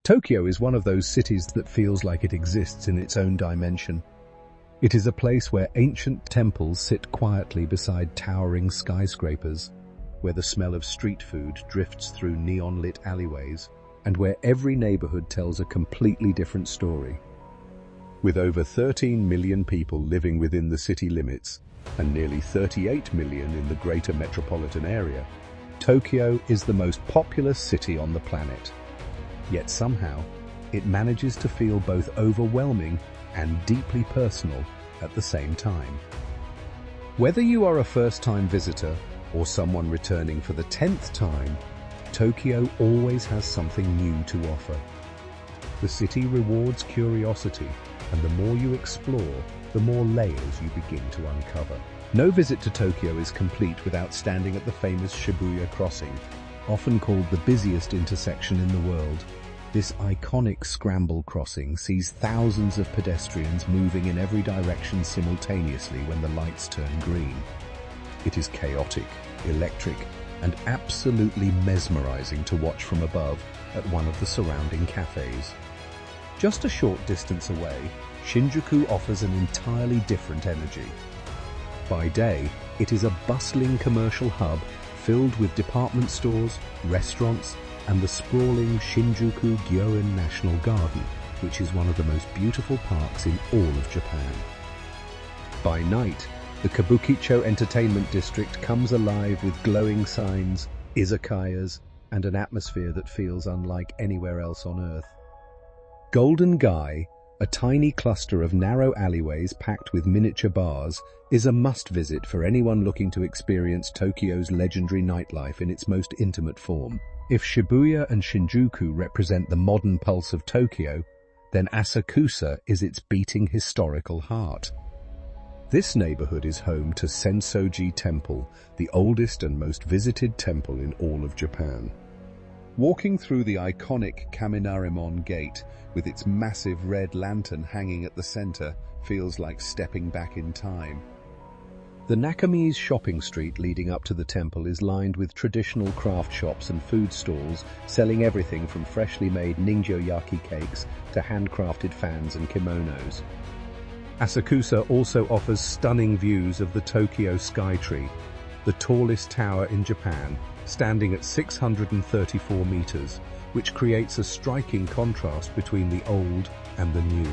Tokyo is one of those cities that feels like it exists in its own dimension. It is a place where ancient temples sit quietly beside towering skyscrapers, where the smell of street food drifts through neon-lit alleyways, and where every neighborhood tells a completely different story. With over 13 million people living within the city limits, and nearly 38 million in the greater metropolitan area, Tokyo is the most populous city on the planet. Yet somehow, it manages to feel both overwhelming and deeply personal at the same time. Whether you are a first-time visitor or someone returning for the 10th time, Tokyo always has something new to offer. The city rewards curiosity, and the more you explore, the more layers you begin to uncover. No visit to Tokyo is complete without standing at the famous Shibuya Crossing, often called the busiest intersection in the world. This iconic scramble crossing sees thousands of pedestrians moving in every direction simultaneously when the lights turn green. It is chaotic, electric, and absolutely mesmerizing to watch from above at one of the surrounding cafes. Just a short distance away, Shinjuku offers an entirely different energy. By day, it is a bustling commercial hub filled with department stores, restaurants, and the sprawling Shinjuku National Garden, which is one of the most beautiful parks in all of Japan. By night, the Kabukicho Entertainment District comes alive with glowing signs, izakayas, and an atmosphere that feels unlike anywhere else on Earth. Golden Gai, a tiny cluster of narrow alleyways packed with miniature bars, is a must-visit for anyone looking to experience Tokyo's legendary nightlife in its most intimate form. If Shibuya and Shinjuku represent the modern pulse of Tokyo, then Asakusa is its beating historical heart. This neighborhood is home to Sensoji Temple, the oldest and most visited temple in all of Japan. Walking through the iconic Kaminarimon Gate, with its massive red lantern hanging at the center, feels like stepping back in time. The Nakami's shopping street leading up to the temple is lined with traditional craft shops and food stalls, selling everything from freshly made ninjo-yaki cakes to handcrafted fans and kimonos. Asakusa also offers stunning views of the Tokyo Skytree, the tallest tower in Japan, standing at 634 meters, which creates a striking contrast between the old and the new.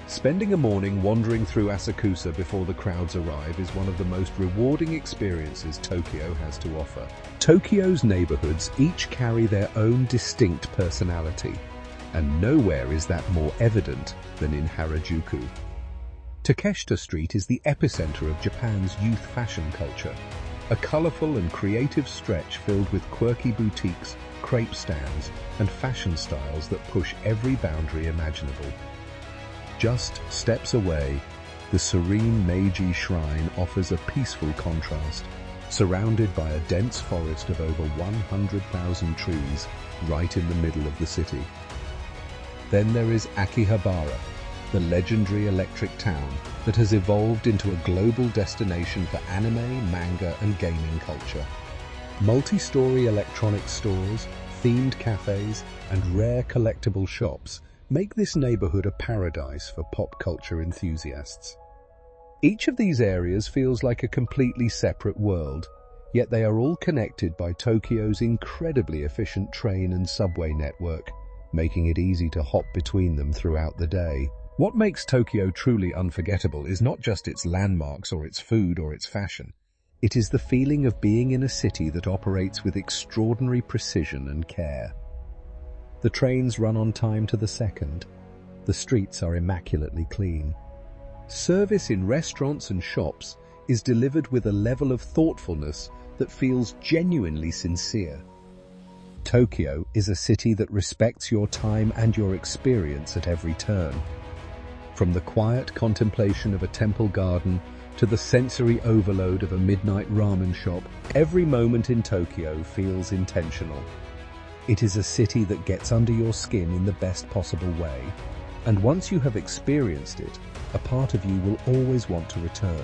Spending a morning wandering through Asakusa before the crowds arrive is one of the most rewarding experiences Tokyo has to offer. Tokyo's neighborhoods each carry their own distinct personality, and nowhere is that more evident than in Harajuku. Takeshita Street is the epicenter of Japan's youth fashion culture, a colorful and creative stretch filled with quirky boutiques, crepe stands, and fashion styles that push every boundary imaginable. Just steps away, the serene Meiji Shrine offers a peaceful contrast, surrounded by a dense forest of over 100,000 trees right in the middle of the city. Then there is Akihabara, the legendary electric town that has evolved into a global destination for anime, manga, and gaming culture. Multi-story electronic stores, themed cafes, and rare collectible shops make this neighborhood a paradise for pop culture enthusiasts. Each of these areas feels like a completely separate world, yet they are all connected by Tokyo's incredibly efficient train and subway network, making it easy to hop between them throughout the day. What makes Tokyo truly unforgettable is not just its landmarks or its food or its fashion. It is the feeling of being in a city that operates with extraordinary precision and care. The trains run on time to the second. The streets are immaculately clean. Service in restaurants and shops is delivered with a level of thoughtfulness that feels genuinely sincere. Tokyo is a city that respects your time and your experience at every turn. From the quiet contemplation of a temple garden to the sensory overload of a midnight ramen shop, every moment in Tokyo feels intentional. It is a city that gets under your skin in the best possible way, and once you have experienced it, a part of you will always want to return.